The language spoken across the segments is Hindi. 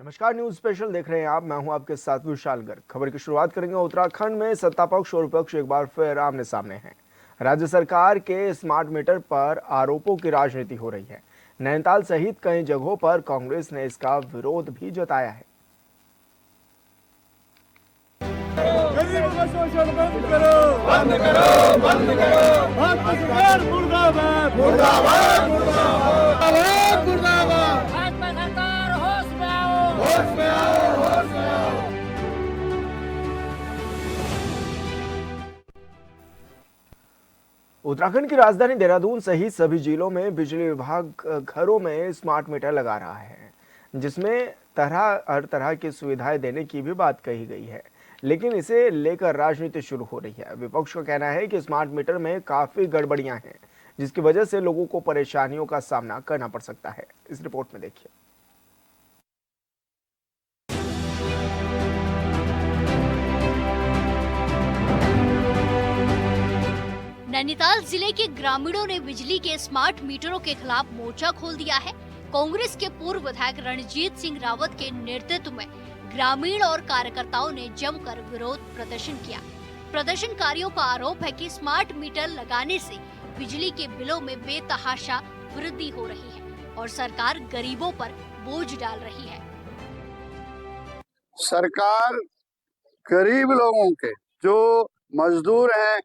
नमस्कार, न्यूज स्पेशल देख रहे हैं आप। मैं हूं आपके साथ विशाल गर्ग। खबर की शुरुआत करेंगे। उत्तराखंड में सत्ता पक्ष और विपक्ष एक बार फिर आमने सामने हैं। राज्य सरकार के स्मार्ट मीटर पर आरोपों की राजनीति हो रही है। नैनीताल सहित कई जगहों पर कांग्रेस ने इसका विरोध भी जताया है। गरीबों का शोषण बंद करो, बंद करो, बंद करो। भाजपा सरकार मुर्दाबाद, मुर्दाबाद, मुर्दाबाद, मुर्दाबाद। भाजपा सरकार होश में आओ, होश में आओ, होश में आओ। उत्तराखंड की राजधानी देहरादून सहित सभी जिलों में बिजली विभाग घरों में स्मार्ट मीटर लगा रहा है, जिसमें हर तरह की सुविधाएं देने की भी बात कही गई है। लेकिन इसे लेकर राजनीति शुरू हो रही है। विपक्ष का कहना है कि स्मार्ट मीटर में काफी गड़बड़ियां हैं, जिसकी वजह से लोगों को परेशानियों का सामना करना पड़ सकता है। इस रिपोर्ट में देखिए। नैनीताल जिले के ग्रामीणों ने बिजली के स्मार्ट मीटरों के खिलाफ मोर्चा खोल दिया है। कांग्रेस के पूर्व विधायक रणजीत सिंह रावत के नेतृत्व में ग्रामीण और कार्यकर्ताओं ने जमकर विरोध प्रदर्शन किया। प्रदर्शनकारियों का आरोप है कि स्मार्ट मीटर लगाने से बिजली के बिलों में बेतहाशा वृद्धि हो रही है और सरकार गरीबों पर बोझ डाल रही है। सरकार गरीब लोगों के, जो मजदूर हैं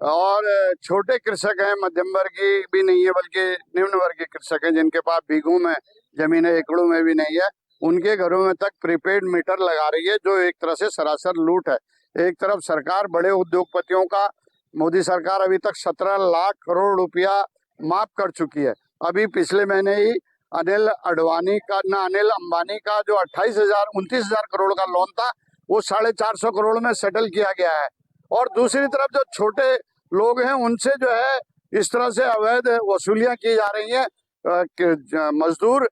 और छोटे कृषक हैं, मध्यम वर्गीय भी नहीं है बल्कि निम्न वर्गीय कृषक हैं, जिनके पास बीघों में जमीन है, एकड़ों में भी नहीं है, उनके घरों में तक प्रीपेड मीटर लगा रही है, जो एक तरह से सरासर लूट है। एक तरफ सरकार बड़े उद्योगपतियों का, मोदी सरकार अभी तक 17 लाख करोड़ रुपया माफ कर चुकी है। अभी पिछले महीने ही अनिल अंबानी का जो 29,000 करोड़ का लोन था, वो 450 करोड़ में सेटल किया गया है। और दूसरी तरफ जो छोटे लोग हैं, उनसे जो है इस तरह से अवैध वसूलियां की जा रही हैं। मजदूर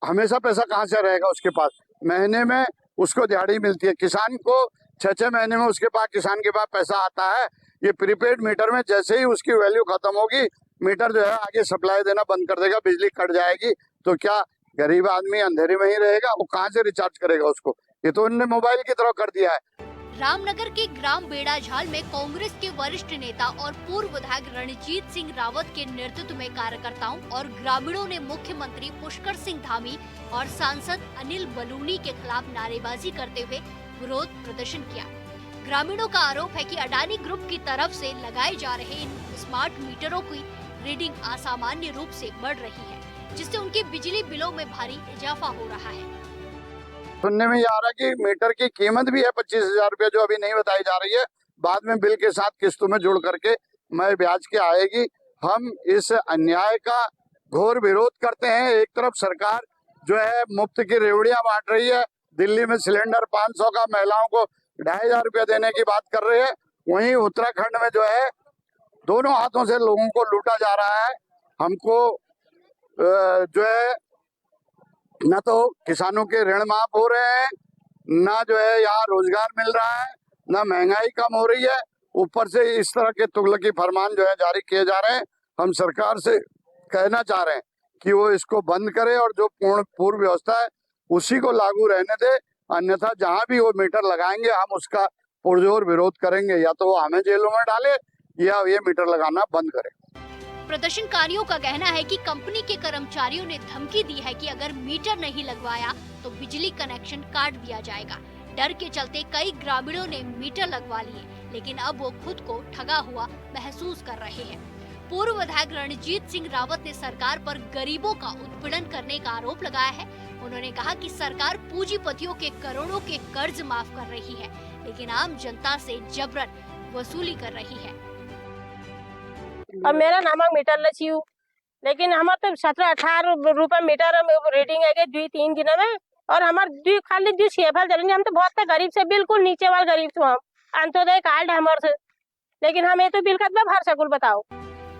हमेशा पैसा कहाँ से रहेगा उसके पास? महीने में उसको दिहाड़ी मिलती है। किसान को 6-6 महीने में उसके पास, किसान के पास पैसा आता है। ये प्रीपेड मीटर में जैसे ही उसकी वैल्यू खत्म होगी, मीटर जो है आगे सप्लाई देना बंद कर देगा, बिजली कट जाएगी। तो क्या गरीब आदमी अंधेरे में ही रहेगा? वो कहाँ से रिचार्ज करेगा उसको? ये तो उन्होंने मोबाइल की तरह कर दिया है। रामनगर के ग्राम बेड़ाझाल में कांग्रेस के वरिष्ठ नेता और पूर्व विधायक रणजीत सिंह रावत के नेतृत्व में कार्यकर्ताओं और ग्रामीणों ने मुख्यमंत्री पुष्कर सिंह धामी और सांसद अनिल बलूनी के खिलाफ नारेबाजी करते हुए विरोध प्रदर्शन किया। ग्रामीणों का आरोप है कि अडानी ग्रुप की तरफ से लगाए जा रहे इन स्मार्ट मीटरों की रीडिंग असामान्य रूप से बढ़ रही है, जिससे उनके बिजली बिलों में भारी इजाफा हो रहा है। सुनने में ये आ रहा है कि मीटर की कीमत भी है 25,000 रुपया, जो अभी नहीं बताई जा रही है। बाद में बिल के साथ किस्तों में जोड़ करके मैं ब्याज के आएगी। हम इस अन्याय का घोर विरोध करते हैं। एक तरफ सरकार जो है मुफ्त की रेवड़ियां बांट रही है, दिल्ली में सिलेंडर 500 का महिलाओं को 2,500 रुपया देने की बात कर रही है। वहीं उत्तराखंड में जो है दोनों हाथों से लोगों को लूटा जा रहा है। हमको जो है न तो किसानों के ऋण माफ हो रहे हैं, न जो है यहाँ रोजगार मिल रहा है, न महंगाई कम हो रही है। ऊपर से इस तरह के तुगलकी फरमान जो है जारी किए जा रहे हैं। हम सरकार से कहना चाह रहे हैं कि वो इसको बंद करे और जो पूर्व व्यवस्था है उसी को लागू रहने दे। अन्यथा जहाँ भी वो मीटर लगाएंगे, हम उसका पुरजोर विरोध करेंगे। या तो वो हमें जेलों में डाले या ये मीटर लगाना बंद करे। प्रदर्शनकारियों का कहना है कि कंपनी के कर्मचारियों ने धमकी दी है कि अगर मीटर नहीं लगवाया तो बिजली कनेक्शन काट दिया जाएगा। डर के चलते कई ग्रामीणों ने मीटर लगवा लिए, लेकिन अब वो खुद को ठगा हुआ महसूस कर रहे हैं। पूर्व विधायक रणजीत सिंह रावत ने सरकार पर गरीबों का उत्पीड़न करने का आरोप लगाया है। उन्होंने कहा कि सरकार पूंजीपतियों के करोड़ों के कर्ज माफ कर रही है, लेकिन आम जनता से जबरन वसूली कर रही है। अब मेरा नाम मीटर लचियो, लेकिन हमारे तो 17-18 रुपए मीटर रेटिंग है 2-3 दिन में। और हमारे खाली 2 सेफल चलेंगे। हम तो बहुत गरीब से, बिल्कुल नीचे वाले गरीब से। हम अंत्योदय कार्ड है हमारे से, लेकिन हम ये तो बिल का भर सकूल। बताओ।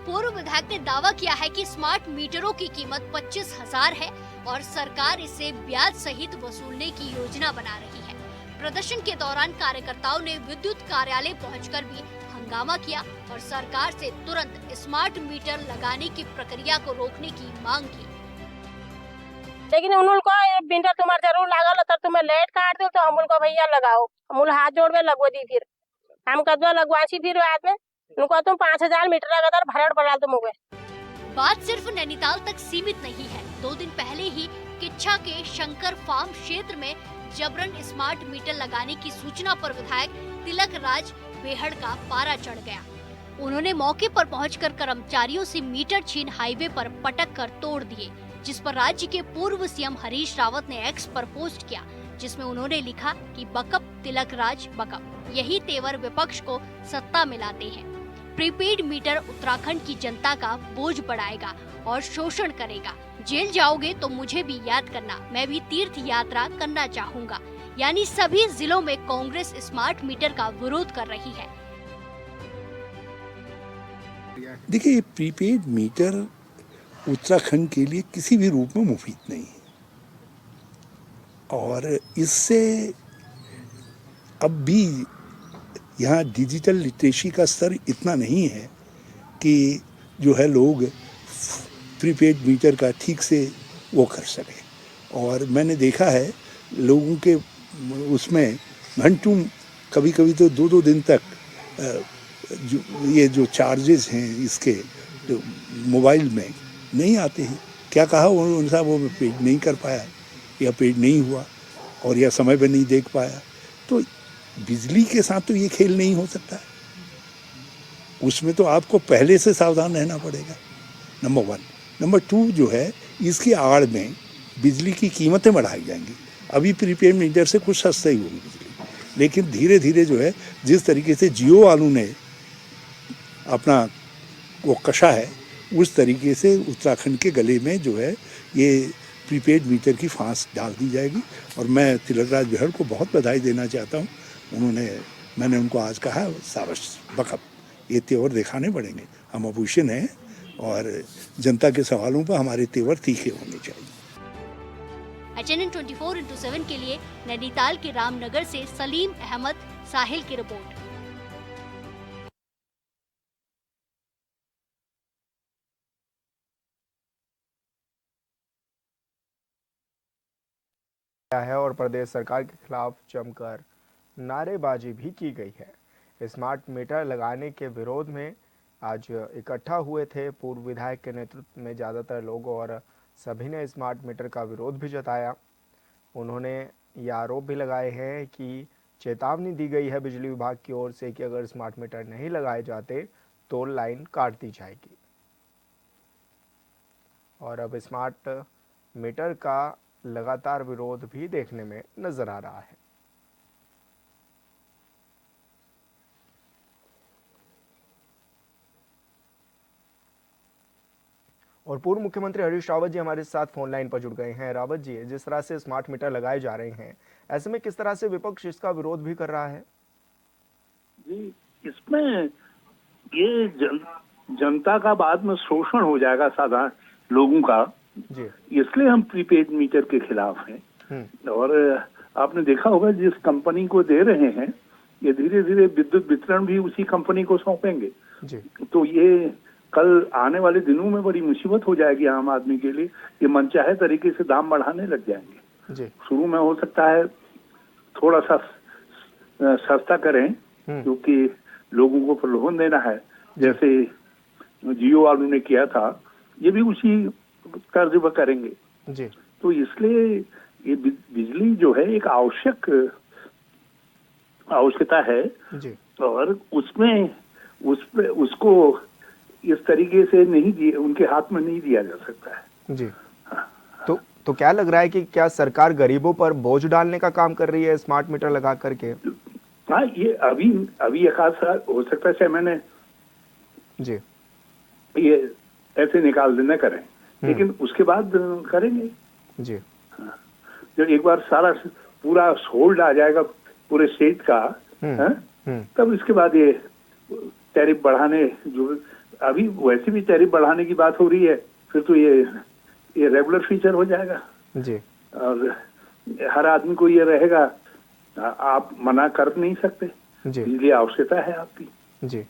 पूर्व विधायक ने दावा किया है कि स्मार्ट मीटरों की कीमत 25,000 है और सरकार इसे ब्याज सहित वसूलने की योजना बना रही है। प्रदर्शन के दौरान कार्यकर्ताओं ने विद्युत कार्यालय पहुंचकर भी हंगामा किया और सरकार से तुरंत स्मार्ट मीटर लगाने की प्रक्रिया को रोकने की मांग की। लेकिन उनको मीटर तुम्हारे जरूर लागल तो में लाइट काट दो तो हम उनको भैया लगाओ, हम उन हाथ जोड़ में लगवा दी, फिर हम कदवा लगवासी, फिर बाद में उनको तुम 5,000 मीटर लगातार भरड़ पड़ा तुम हो गए। बात सिर्फ नैनीताल तक सीमित नहीं है। 2 दिन पहले ही किच्छा के शंकर फार्म क्षेत्र में जबरन स्मार्ट मीटर लगाने की सूचना पर विधायक तिलक राज बेहड़ का पारा चढ़ गया। उन्होंने मौके पर पहुंचकर कर्मचारियों से मीटर छीन हाईवे पर पटक कर तोड़ दिए, जिस पर राज्य के पूर्व सीएम हरीश रावत ने एक्स पर पोस्ट किया, जिसमें उन्होंने लिखा कि बकअप तिलक राज बकअप। यही तेवर विपक्ष को सत्ता में लाते हैं। प्रीपेड मीटर उत्तराखंड की जनता का बोझ बढ़ाएगा और शोषण करेगा। जेल जाओगे तो मुझे भी याद करना, मैं भी तीर्थ यात्रा करना चाहूँगा। यानी सभी जिलों में कांग्रेस स्मार्ट मीटर का विरोध कर रही है। देखिए, ये प्रीपेड मीटर उत्तराखंड के लिए किसी भी रूप में मुफीद नहीं है, और इससे अब भी यहाँ डिजिटल लिटरेसी का स्तर इतना नहीं है कि जो है लोग प्रीपेड मीटर का ठीक से वो कर सकें। और मैंने देखा है लोगों के उसमें घंटों, कभी कभी तो 2-2 दिन तक ये जो चार्जेस हैं इसके जो मोबाइल में नहीं आते हैं। क्या कहा उन्होंने साहब, वो पेड नहीं कर पाया या पेड नहीं हुआ और या समय पर नहीं देख पाया। तो बिजली के साथ तो ये खेल नहीं हो सकता है, उसमें तो आपको पहले से सावधान रहना पड़ेगा, नंबर 1। नंबर 2 जो है, इसकी आड़ में बिजली की कीमतें बढ़ाई जाएंगी। अभी प्रीपेड मीटर से कुछ सस्ता ही होगी बिजली, लेकिन धीरे धीरे जो है, जिस तरीके से जियो वालों ने अपना वो कशा है, उस तरीके से उत्तराखंड के गले में जो है ये प्रीपेड मीटर की फांस डाल दी जाएगी। और मैं तिलक राज बेहड़ को बहुत बधाई देना चाहता हूँ। मैंने उनको आज कहा, साबश बकअप, ये तेवर दिखाने पड़ेंगे। हम अपोजिशन हैं और जनता के सवालों पर हमारे तेवर तीखे होने चाहिए। HNN 24/7 के लिए नैनीताल के रामनगर से सलीम अहमद साहिल की रिपोर्ट। है और प्रदेश सरकार के खिलाफ जमकर नारेबाजी भी की गई है। स्मार्ट मीटर लगाने के विरोध में आज इकट्ठा हुए थे पूर्व विधायक के नेतृत्व में ज़्यादातर लोग, और सभी ने स्मार्ट मीटर का विरोध भी जताया। उन्होंने ये आरोप भी लगाए हैं कि चेतावनी दी गई है बिजली विभाग की ओर से कि अगर स्मार्ट मीटर नहीं लगाए जाते तो लाइन काट दी जाएगी। और अब स्मार्ट मीटर का लगातार विरोध भी देखने में नजर आ रहा है। और पूर्व मुख्यमंत्री हरीश रावत जी हमारे साथ फोन लाइन पर जुड़ गए हैं। रावत जी, जिस तरह से स्मार्ट मीटर लगाए जा रहे हैं, ऐसे में किस तरह से विपक्ष इसका विरोध भी कर रहा है? जी, इसमें ये जनता का बाद में शोषण हो जाएगा साधारण लोगों का जी, इसलिए हम प्रीपेड मीटर के खिलाफ हैं। और आपने देखा होगा, जिस कंपनी को दे रहे हैं, ये धीरे धीरे विद्युत वितरण भी उसी कंपनी को सौंपेंगे जी। तो ये कल आने वाले दिनों में बड़ी मुसीबत हो जाएगी आम आदमी के लिए। ये मनचाहे तरीके से दाम बढ़ाने लग जाएंगे जी। शुरू में हो सकता है थोड़ा सा सस्ता करें, क्योंकि लोगों को प्रलोभन देना है, जैसे जियो वालों ने किया था, ये भी उसी तर्ज पर करेंगे जी। तो इसलिए ये बिजली जो है एक आवश्यकता है जी। और उसमें उसको इस तरीके से नहीं दिए, उनके हाथ में नहीं दिया जा सकता है जी। हाँ। तो क्या लग रहा है कि क्या सरकार गरीबों पर बोझ डालने का काम कर रही है स्मार्ट मीटर लगा करके? हाँ, ये अभी एक आध साल हो सकता है 6 महीने जी ये ऐसे निकाल देना करें, लेकिन उसके बाद करेंगे जी। हाँ, जब एक बार सारा पूरा होल्ड आ जाएगा पूरे स्टेट का, तब इसके बाद ये टैरिफ बढ़ाने, जो अभी वैसे भी टैरिफ बढ़ाने की बात हो रही है, फिर तो ये रेगुलर फीचर हो जाएगा जी। और हर आदमी को ये रहेगा, आप मना कर नहीं सकते जी, इसलिए आवश्यकता है आपकी जी।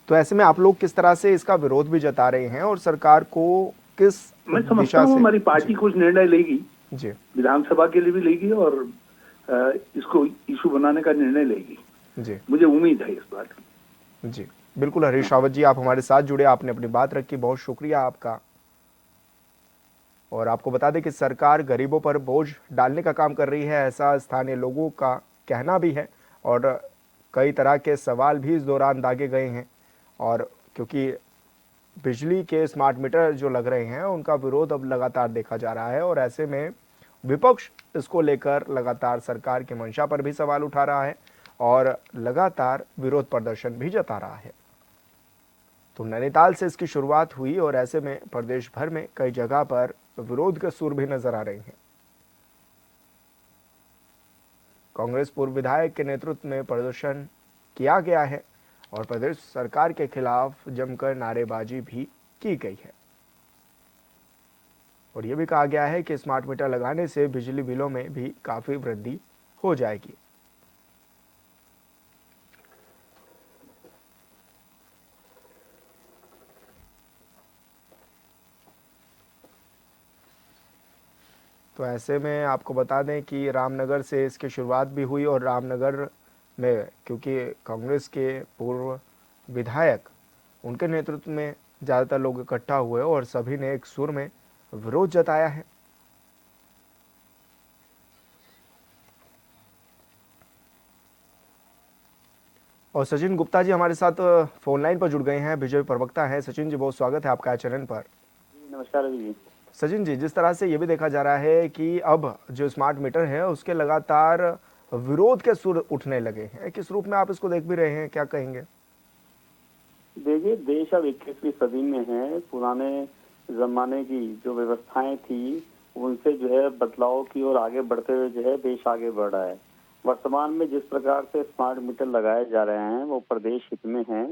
तो ऐसे में आप लोग किस तरह से इसका विरोध भी जता रहे हैं और सरकार को किस मैं समझता हूँ हमारी पार्टी कुछ निर्णय लेगी जी, विधानसभा के लिए भी लेगी और इसको इशू बनाने का निर्णय लेगी। जी मुझे उम्मीद है इस बात की। जी बिल्कुल हरीश रावत जी, आप हमारे साथ जुड़े, आपने अपनी बात रखी, बहुत शुक्रिया आपका। और आपको बता दें कि सरकार गरीबों पर बोझ डालने का काम कर रही है, ऐसा स्थानीय लोगों का कहना भी है। और कई तरह के सवाल भी इस दौरान दागे गए हैं। और क्योंकि बिजली के स्मार्ट मीटर जो लग रहे हैं उनका विरोध अब लगातार देखा जा रहा है, और ऐसे में विपक्ष इसको लेकर लगातार सरकार की मंशा पर भी सवाल उठा रहा है और लगातार विरोध प्रदर्शन भी जता रहा है। तो नैनीताल से इसकी शुरुआत हुई और ऐसे में प्रदेश भर में कई जगह पर विरोध के सुर भी नजर आ रहे हैं। कांग्रेस पूर्व विधायक के नेतृत्व में प्रदर्शन किया गया है और प्रदेश सरकार के खिलाफ जमकर नारेबाजी भी की गई है। और यह भी कहा गया है कि स्मार्ट मीटर लगाने से बिजली बिलों में भी काफी वृद्धि हो जाएगी। तो ऐसे में आपको बता दें कि रामनगर से इसकी शुरुआत भी हुई और रामनगर में क्योंकि कांग्रेस के पूर्व विधायक उनके नेतृत्व में ज़्यादातर लोग इकट्ठा हुए और सभी ने एक सुर में विरोध जताया है। और सचिन गुप्ता जी हमारे साथ फोन लाइन पर जुड़ गए हैं, बीजेपी प्रवक्ता हैं। सचिन जी, बहुत स्वागत है आपका चैनल पर। नमस्कार जी। सचिन जी, जिस तरह से ये भी देखा जा रहा है कि अब जो स्मार्ट मीटर है उसके लगातार विरोध के सुर उठने लगे हैं, किस रूप में आप इसको देख भी रहे हैं, क्या कहेंगे? देखिए, देश अब 21वीं सदी में है। पुराने जमाने की जो व्यवस्थाएं थी उनसे जो है बदलाव की ओर आगे बढ़ते हुए जो है देश आगे बढ़ रहा है। वर्तमान में जिस प्रकार से स्मार्ट मीटर लगाए जा रहे हैं वो प्रदेश हित में हैं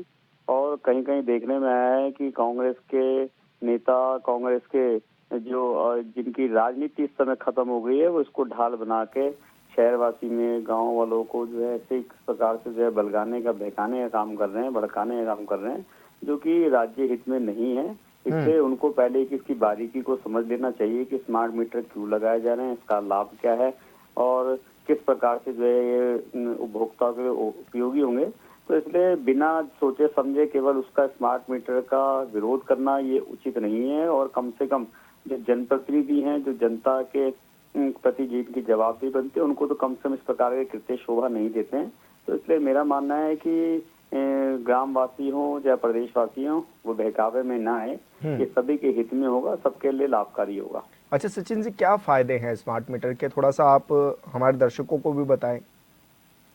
और कहीं कहीं देखने में आया है कि कांग्रेस के नेता, कांग्रेस के जो जिनकी राजनीति इस समय खत्म हो गई है, वो इसको ढाल बना के शहरवासी में, गांव वालों को जो है ऐसे इस प्रकार से जो है बलगाने का, बहकाने का काम कर रहे हैं, भड़काने का काम कर रहे हैं, जो कि राज्य हित में नहीं है। इसलिए उनको पहले इसकी बारीकी को समझ लेना चाहिए कि स्मार्ट मीटर क्यों लगाए जा रहे हैं, इसका लाभ क्या है और किस प्रकार से जो है ये उपभोक्ता के उपयोगी होंगे। तो इसलिए बिना सोचे समझे केवल उसका स्मार्ट मीटर का विरोध करना ये उचित नहीं है। और कम से कम जो जनप्रतिनिधि हैं, जो जनता के प्रति जिनकी जवाबदेही बनती है, उनको तो कम से कम इस प्रकार के कृत्य शोभा नहीं देते हैं। तो इसलिए मेरा मानना है कि ग्रामवासी हो या प्रदेशवासी हो, वो बहकावे में ना आए। ये सभी के हित में होगा, सबके लिए लाभकारी होगा। अच्छा सचिन जी, क्या फायदे हैं स्मार्ट मीटर के, थोड़ा सा आप हमारे दर्शकों को भी बताएं।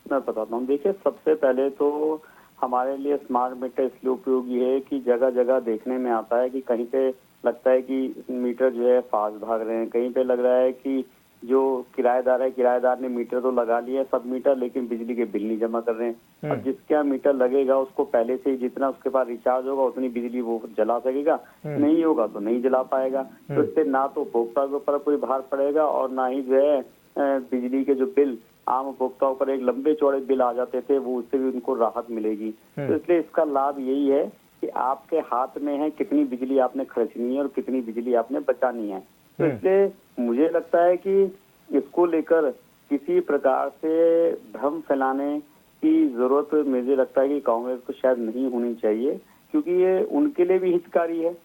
मैं बताता हूँ। देखिए, सबसे पहले तो हमारे लिए स्मार्ट मीटर इसलिए उपयोगी है कि जगह जगह देखने में आता है कि कहीं पे लगता है कि मीटर जो है फास्ट भाग रहे हैं, कहीं पे लग रहा है कि जो किराएदार है, किराएदार ने मीटर तो लगा लिया है सब मीटर, लेकिन बिजली के बिल नहीं जमा कर रहे हैं। अब जिसका मीटर लगेगा उसको पहले से ही जितना उसके पास रिचार्ज होगा उतनी बिजली वो जला सकेगा, नहीं होगा तो नहीं जला पाएगा। तो इससे ना तो उपभोक्ता के ऊपर कोई भार पड़ेगा और ना ही जो है बिजली के जो बिल आम उपभोक्ताओं पर एक लंबे चौड़े बिल आ जाते थे वो उससे भी उनको राहत मिलेगी। तो इसलिए इसका लाभ यही है कि आपके हाथ में है कितनी बिजली आपने खर्चनी है और कितनी बिजली आपने बचानी है। तो इसलिए मुझे लगता है कि इसको लेकर किसी प्रकार से भ्रम फैलाने की जरूरत मुझे लगता है कि कांग्रेस को शायद नहीं होनी चाहिए, क्योंकि ये उनके लिए भी हितकारी है।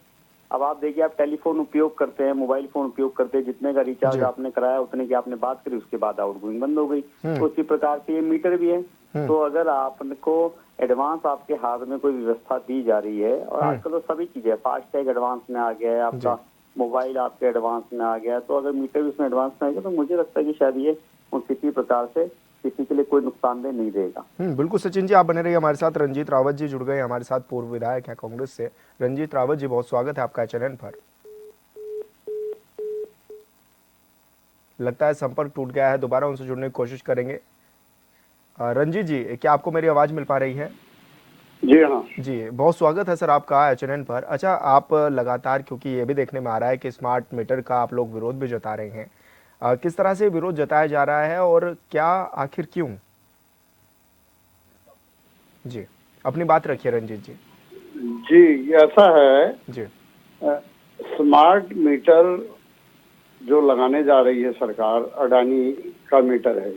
अब आप देखिए, आप टेलीफोन उपयोग करते हैं, मोबाइल फोन उपयोग करते हैं, जितने का रिचार्ज आपने कराया उतने की आपने बात करी, उसके बाद आउटगोइंग बंद हो गई। तो उसी प्रकार से ये मीटर भी है। तो अगर आपको एडवांस आपके हाथ में कोई व्यवस्था दी जा रही है, और आजकल तो सभी चीजें फास्टैग एडवांस में आ गया है, आपका मोबाइल आपके एडवांस में आ गया, तो अगर मीटर भी उसमें एडवांस में आ गया तो मुझे लगता है कि शायद ये किसी प्रकार से किसी के लिए कोई नुकसानदेह नहीं देगा। बिल्कुल सचिन जी, आप बने रहिए हमारे साथ। रंजीत रावत जी जुड़ गए हमारे साथ, पूर्व विधायक हैं कांग्रेस से। रंजीत रावत जी, बहुत स्वागत है आपका चैनल पर। लगता है संपर्क टूट गया है, दोबारा उनसे जुड़ने की कोशिश करेंगे। रंजीत जी, क्या आपको मेरी आवाज मिल पा रही है? जी हाँ जी, बहुत स्वागत है सर आपका चैनल पर। अच्छा, आप लगातार, क्योंकि ये भी देखने में आ रहा है कि स्मार्ट मीटर का आप लोग विरोध भी जता रहे हैं, किस तरह से विरोध जताया जा रहा है और क्या, आखिर क्यों? जी, अपनी बात रखिए रंजीत जी। जी, ऐसा है जी, स्मार्ट मीटर जो लगाने जा रही है सरकार, अडानी का मीटर है,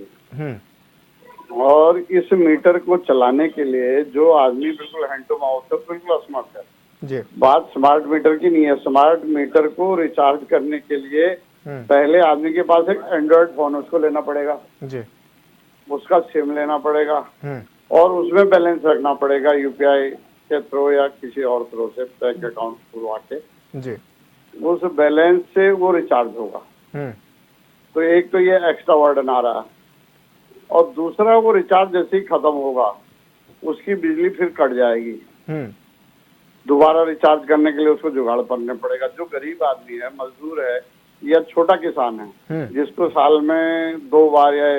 और इस मीटर को चलाने के लिए जो आदमी बिल्कुल हैंड टू माउथ है, बिल्कुल असमर्थ है। जी। बात स्मार्ट मीटर की नहीं है। स्मार्ट मीटर को रिचार्ज करने के लिए पहले आदमी के पास एक एंड्रॉइड फोन उसको लेना पड़ेगा जी। उसका सिम लेना पड़ेगा और उसमें बैलेंस रखना पड़ेगा यूपीआई के थ्रू या किसी और थ्रू से बैंक अकाउंट खुलवा के जी। उस बैलेंस से वो रिचार्ज होगा। तो एक तो ये एक्स्ट्रा वर्डन आ रहा है और दूसरा वो रिचार्ज जैसे ही खत्म होगा उसकी बिजली फिर कट जाएगी। दोबारा रिचार्ज करने के लिए उसको जुगाड़ करना पड़ेगा। जो गरीब आदमी है, मजदूर है या छोटा किसान है जिसको साल में 2 बार या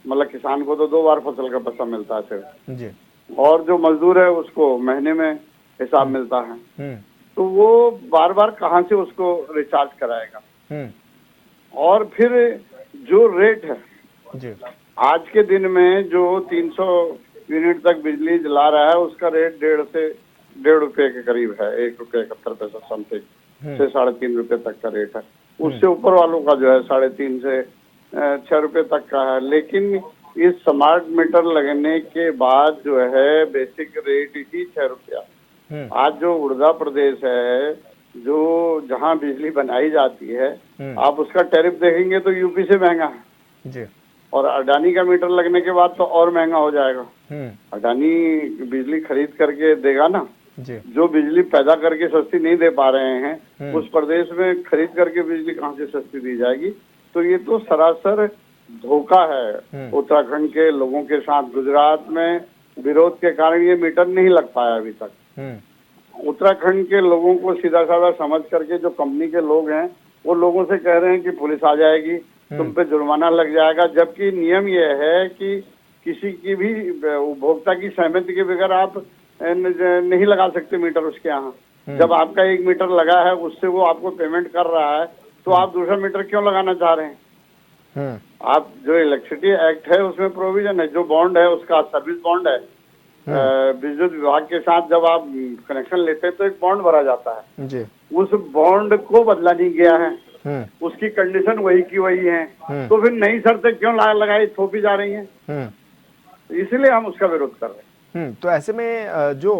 मतलब किसान को तो 2 बार फसल का पैसा मिलता है सिर्फ जी। और जो मजदूर है उसको महीने में हिसाब मिलता है। तो वो बार बार कहाँ से उसको रिचार्ज कराएगा। और फिर जो रेट है जी। आज के दिन में जो 300 यूनिट तक बिजली जला रहा है उसका रेट 1.5 रुपए के करीब है। 1.71 समथिंग से 3.5 रुपए तक का रेट है। उससे ऊपर वालों का जो है 3.5 से 6 रुपए तक का है। लेकिन इस स्मार्ट मीटर लगने के बाद जो है बेसिक रेट ही 6 रुपया। आज जो उड़दा प्रदेश है जो जहाँ बिजली बनाई जाती है आप उसका टैरिफ देखेंगे तो यूपी से महंगा है जी। और अडानी का मीटर लगने के बाद तो और महंगा हो जाएगा। अडानी बिजली खरीद करके देगा ना जी। जो बिजली पैदा करके सस्ती नहीं दे पा रहे हैं उस प्रदेश में खरीद करके बिजली कहाँ से सस्ती दी जाएगी। तो ये तो सरासर धोखा है उत्तराखंड के लोगों के साथ। गुजरात में विरोध के कारण ये मीटर नहीं लग पाया अभी तक। उत्तराखंड के लोगों को सीधा साधा समझ करके जो कंपनी के लोग हैं वो लोगों से कह रहे हैं कि पुलिस आ जाएगी, तुम पे जुर्माना लग जाएगा। जबकि नियम ये है कि किसी की भी उपभोक्ता की सहमति के बगैर आप नहीं लगा सकते मीटर उसके यहाँ। जब आपका 1 मीटर लगा है उससे वो आपको पेमेंट कर रहा है तो आप दूसरा मीटर क्यों लगाना चाह रहे हैं। आप जो इलेक्ट्रिसिटी एक्ट है उसमें प्रोविजन है, जो बॉन्ड है उसका सर्विस बॉन्ड है। विद्युत विभाग के साथ जब आप कनेक्शन लेते हैं तो एक बॉन्ड भरा जाता है जी। उस बॉन्ड को बदला नहीं गया है। उसकी कंडीशन वही की वही है। तो फिर नई शर्तें क्यों लगाई थोपी जा रही हैं। इसलिए हम उसका विरोध कर रहे हैं। तो ऐसे में जो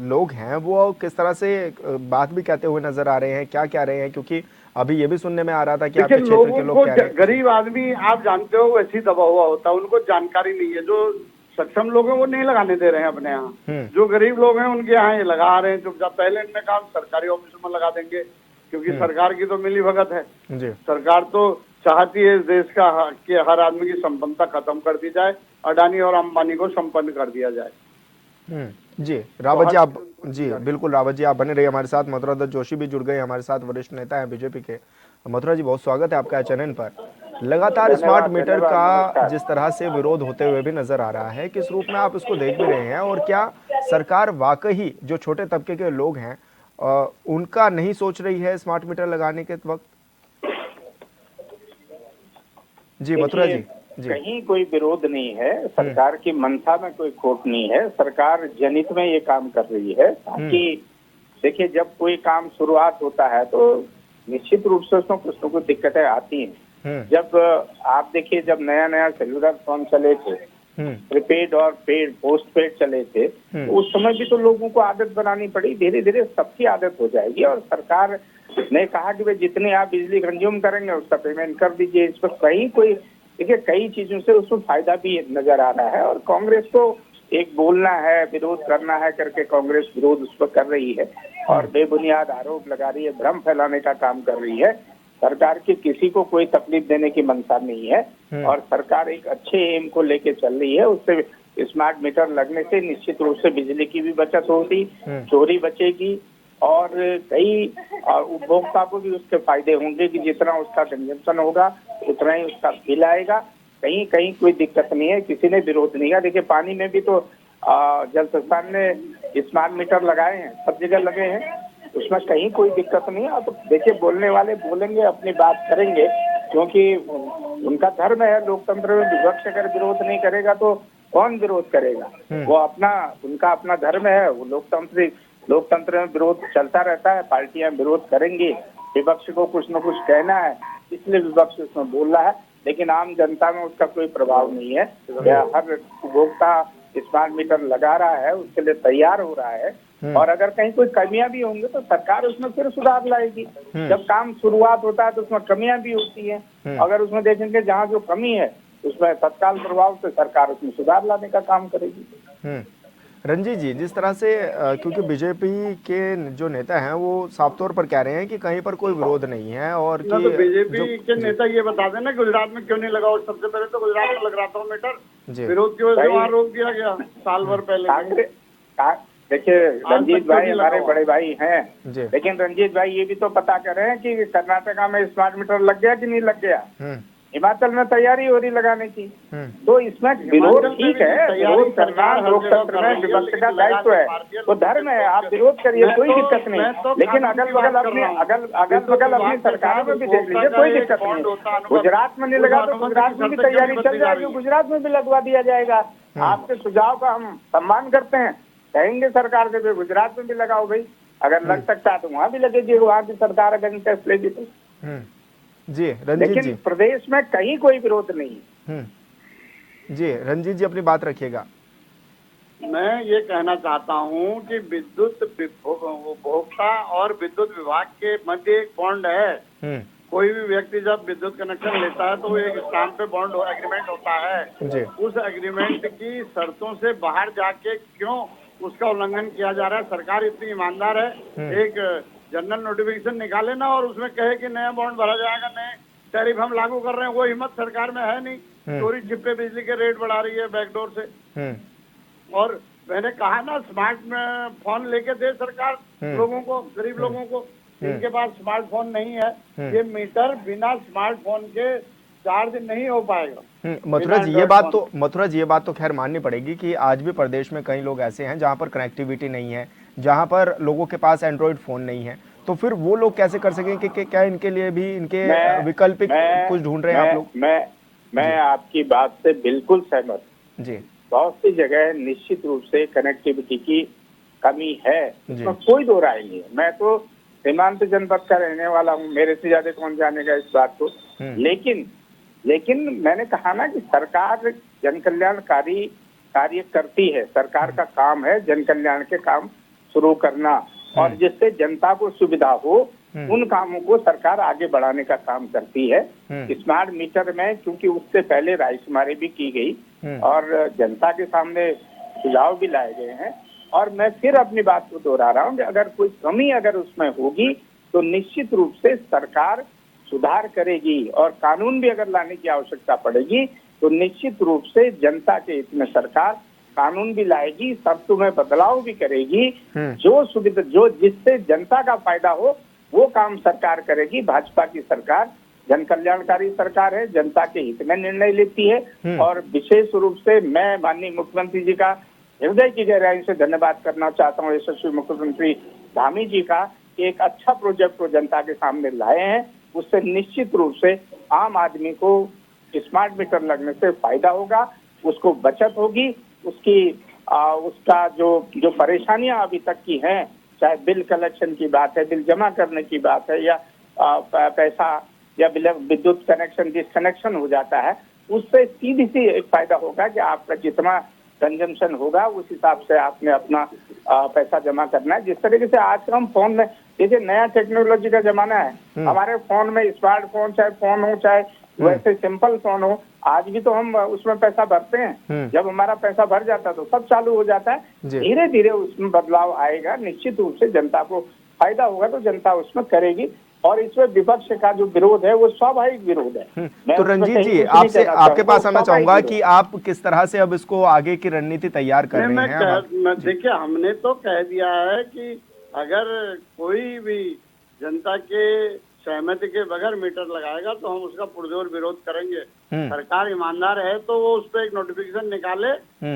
लोग हैं वो किस तरह से बात भी कहते हुए नजर आ रहे हैं, क्या कह रहे हैं? क्योंकि अभी ये भी सुनने में आ रहा था कि आपके क्षेत्र के लोग कह रहे हैं। गरीब आदमी आप जानते हो वैसे ही दबा हुआ होता है, उनको जानकारी नहीं है। जो सक्षम लोग हैं वो नहीं लगाने दे रहे हैं अपने यहाँ। जो गरीब लोग हैं उनके यहाँ ये लगा रहे हैं चुपचाप। पहले इनने कहा सरकारी ऑफिस में लगा देंगे क्योंकि सरकार की तो मिली भगत है जी। सरकार तो चाहती है इस देश का कि हर आदमी की संपन्नता खत्म कर दी जाए, अडानी और अंबानी को संपन्न कर दिया जाए। जी रावत जी आप जी बिल्कुल रावत जी आप बने रहिए हमारे साथ। मथुरा दत्त जोशी भी जुड़ गए हमारे साथ, वरिष्ठ नेता हैं बीजेपी के। मथुरा जी बहुत स्वागत है आपका चैनल पर। लगातार स्मार्ट मीटर का जिस तरह से विरोध होते हुए भी नजर आ रहा है, किस रूप में आप इसको देख भी रहे हैं और क्या सरकार वाकई जो छोटे तबके के लोग हैं उनका नहीं सोच रही है स्मार्ट मीटर लगाने के वक्त? जी मथुरा जी। कहीं कोई विरोध नहीं है, सरकार की मंशा में कोई खोट नहीं है। सरकार जनहित में ये काम कर रही है ताकि देखिए जब कोई काम शुरुआत होता है तो निश्चित रूप से उसमें कुछ न कुछ दिक्कतें आती हैं। जब आप देखिए जब नया नया सेलुलर फोन चले थे, प्रीपेड और पेड पोस्ट पेड चले थे, तो उस समय भी तो लोगों को आदत बनानी पड़ी। धीरे धीरे सबकी आदत हो जाएगी और सरकार ने कहा कि भाई जितने आप बिजली कंज्यूम करेंगे उसका पेमेंट कर दीजिए। इस पर कहीं कोई देखिए कई चीजों से उसमें फायदा भी नजर आ रहा है और कांग्रेस को एक बोलना है विरोध करना है करके कांग्रेस विरोध उस पर कर रही है और बेबुनियाद आरोप लगा रही है, भ्रम फैलाने का काम कर रही है। सरकार की किसी को कोई तकलीफ देने की मंशा नहीं है और सरकार एक अच्छे एम को लेके चल रही है। उससे स्मार्ट मीटर लगने से निश्चित रूप से बिजली की भी बचत होगी, चोरी बचेगी और कई उपभोक्ता को भी उसके फायदे होंगे कि जितना उसका कंजम्पशन होगा उतना ही उसका बिल आएगा। कहीं कहीं कोई दिक्कत नहीं है, किसी ने विरोध नहीं किया। देखिए पानी में भी तो जल संस्थान ने स्मार्ट मीटर लगाए हैं, सब जगह लगे हैं, उसमें कहीं कोई दिक्कत नहीं है। तो देखिए बोलने वाले बोलेंगे, अपनी बात करेंगे क्योंकि उनका धर्म है। लोकतंत्र में विपक्ष अगर विरोध नहीं करेगा तो कौन विरोध करेगा? वो अपना उनका अपना धर्म है, वो लोकतंत्र में विरोध चलता रहता है। पार्टियां विरोध करेंगी, विपक्ष को कुछ न कुछ कहना है, इसलिए विपक्ष उसमें बोल रहा है। लेकिन आम जनता में उसका कोई प्रभाव नहीं है। हर उपभोक्ता स्मार्ट मीटर लगा रहा है, उसके लिए तैयार हो रहा है, और अगर कहीं कोई कमियां भी होंगी तो सरकार उसमें फिर सुधार लाएगी। जब काम शुरुआत होता है तो उसमें कमियां भी होती है, अगर उसमें देखेंगे जहाँ जो कमी है उसमें तत्काल प्रभाव से सरकार उसमें सुधार लाने का काम करेगी। रंजीत जी, जिस तरह से क्योंकि बीजेपी के जो नेता हैं वो साफ तौर पर कह रहे हैं कि कहीं पर कोई विरोध नहीं है, और कि तो बीजेपी के नेता ये बता देना गुजरात में क्यों नहीं लगा। और सबसे पहले तो गुजरात में लग रहा था मीटर, विरोध की वजह से वहाँ रोक दिया गया साल भर पहले। देखिए रंजीत भाई हमारे बड़े भाई हैं, लेकिन रंजीत भाई ये भी तो पता कर रहे हैं कि कर्नाटका में स्मार्ट मीटर लग गया कि नहीं लग गया। हिमाचल में तैयारी हो रही लगाने की, तो इसमें विरोध ठीक है, विरोध करना लोकतंत्र में विपक्ष का दायित्व है, वो धर्म है, आप विरोध करिए, कोई दिक्कत नहीं। लेकिन अगल बगल अपनी सरकारों में भी देख लीजिए, कोई दिक्कत नहीं। गुजरात में नहीं लगा तो गुजरात में भी तैयारी चल जाएगी, गुजरात में भी लगवा दिया जाएगा। आपके सुझाव का हम सम्मान करते हैं, कहेंगे सरकार से गुजरात में भी लगाओ भाई, अगर लग सकता है तो वहाँ भी लगेगी, वहाँ की सरकार अगर इंटरेस्ट लेगी तो। जी रंजीत लेकिन जी, प्रदेश में कहीं कोई विरोध नहीं। जी रंजीत जी अपनी बात रखिएगा। मैं ये कहना चाहता हूँ कि विद्युत उपभोक्ता और विद्युत विभाग के मध्य एक बॉन्ड है। कोई भी व्यक्ति जब विद्युत कनेक्शन लेता है तो वो एक स्टाम्प पे बॉन्ड एग्रीमेंट होता है। उस एग्रीमेंट की शर्तों से बाहर जाके क्यों उसका उल्लंघन किया जा रहा है। सरकार इतनी ईमानदार है, एक जनरल नोटिफिकेशन निकाले ना और उसमें कहे कि नया बॉन्ड भरा जाएगा, नए टैरिफ हम लागू कर रहे हैं, वो हिम्मत सरकार में है नहीं। चोरी छिपे बिजली के रेट बढ़ा रही है बैकडोर से। और मैंने कहा ना स्मार्ट फोन लेके दे सरकार लोगों को, गरीब लोगों को, जिनके पास स्मार्टफोन नहीं है। ये मीटर बिना स्मार्टफोन के चार्ज नहीं हो पाएगा। मथुरा जी ये बात तो खैर माननी पड़ेगी कि आज भी प्रदेश में कई लोग ऐसे हैं जहां पर कनेक्टिविटी नहीं है, जहां पर लोगों के पास एंड्रॉइड फोन नहीं है, तो फिर वो लोग कैसे कर सकेंगे कि क्या इनके लिए भी इनके वैकल्पिक कुछ ढूंढ रहे हैं आप लोग? मैं आपकी बात से बिल्कुल सहमत जी। बहुत सी जगह निश्चित रूप से कनेक्टिविटी की कमी है, इसमें कोई दो राय नहीं है। मैं तो सीमांत जनपद का रहने वाला हूँ, मेरे से ज्यादा कौन जानेगा इस बात को। लेकिन मैंने कहा ना कि सरकार जन कल्याणकारी कार्य करती है, सरकार का काम है जन कल्याण के काम शुरू करना, और जिससे जनता को सुविधा हो उन कामों को सरकार आगे बढ़ाने का काम करती है। स्मार्ट मीटर में क्योंकि उससे पहले रायशुमारी भी की गई और जनता के सामने सुझाव भी लाए गए हैं, और मैं फिर अपनी बात को दोहरा रहा हूँ कि अगर कोई कमी अगर उसमें होगी तो निश्चित रूप से सरकार सुधार करेगी, और कानून भी अगर लाने की आवश्यकता पड़ेगी तो निश्चित रूप से जनता के हित में सरकार कानून भी लाएगी, शर्तों में बदलाव भी करेगी, जो सुविधा जो जिससे जनता का फायदा हो वो काम सरकार करेगी। भाजपा की सरकार जन कल्याणकारी सरकार है, जनता के हित में निर्णय लेती है, और विशेष रूप से मैं माननीय मुख्यमंत्री जी का हृदय की गहराई से धन्यवाद करना चाहता हूँ, यशस्वी मुख्यमंत्री धामी जी का, कि एक अच्छा प्रोजेक्ट को जनता के सामने लाए हैं। उससे निश्चित रूप से आम आदमी को स्मार्ट मीटर लगने से फायदा होगा, उसको बचत होगी, उसका जो परेशानियां अभी तक की हैं, चाहे बिल कलेक्शन की बात है, बिल जमा करने की बात है, या पैसा या विद्युत कनेक्शन डिस्कनेक्शन हो जाता है, उससे सीधी सी एक फायदा होगा कि आपका जितना कंजम्पशन होगा उस हिसाब से आपने अपना पैसा जमा करना है। जिस तरीके से आज हम फोन में, देखिए नया टेक्नोलॉजी का जमाना है, हमारे फोन में स्मार्टफोन चाहे फोन हो चाहे वैसे सिंपल फोन हो, आज भी तो हम उसमें पैसा भरते हैं। जब हमारा पैसा भर जाता है तो सब चालू हो जाता है। धीरे धीरे उसमें बदलाव आएगा, निश्चित रूप से जनता को फायदा होगा तो जनता उसमें करेगी, और इसमें विपक्ष का जो विरोध है वो स्वाभाविक विरोध है। तो रंजीत जी आपके पास आना चाहूंगा कि आप किस तरह से अब इसको आगे की रणनीति तैयार कर रहे हैं? देखिए हमने तो कह दिया है कि अगर कोई भी जनता के सहमति के बगैर मीटर लगाएगा तो हम उसका पुरजोर विरोध करेंगे। सरकार ईमानदार है तो वो उस पर एक नोटिफिकेशन निकाले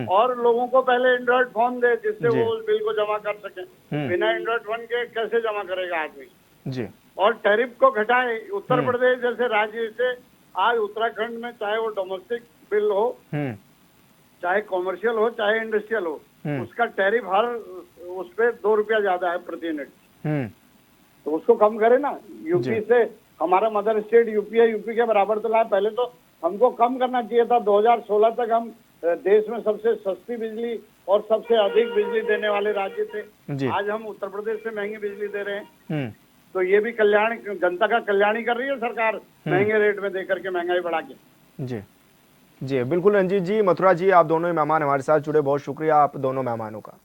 और लोगों को पहले एंड्रॉइड फोन दे, जिससे वो उस बिल को जमा कर सके। बिना एंड्रॉइड फोन के कैसे जमा करेगा आदमी जी। और टैरिफ को घटाए। उत्तर प्रदेश जैसे राज्य से आज उत्तराखंड में चाहे वो डोमेस्टिक बिल हो, चाहे कॉमर्शियल हो, चाहे इंडस्ट्रियल हो, उसका टैरिफ हर उस पे 2 रुपया ज्यादा है प्रति यूनिट। तो उसको कम करे ना। यूपी से हमारा मदर स्टेट यूपी है, यूपी के बराबर तो लाए। पहले तो हमको कम करना चाहिए था। 2016 तक हम देश में सबसे सस्ती बिजली और सबसे अधिक बिजली देने वाले राज्य थे। आज हम उत्तर प्रदेश से महंगी बिजली दे रहे हैं। तो ये भी कल्याण, जनता का कल्याण ही कर रही है सरकार, महंगे रेट में देकर के, महंगाई बढ़ा के। जी जी बिल्कुल रंजीत जी, मथुरा जी, आप दोनों मेहमान हमारे साथ जुड़े, बहुत शुक्रिया आप दोनों मेहमानों का।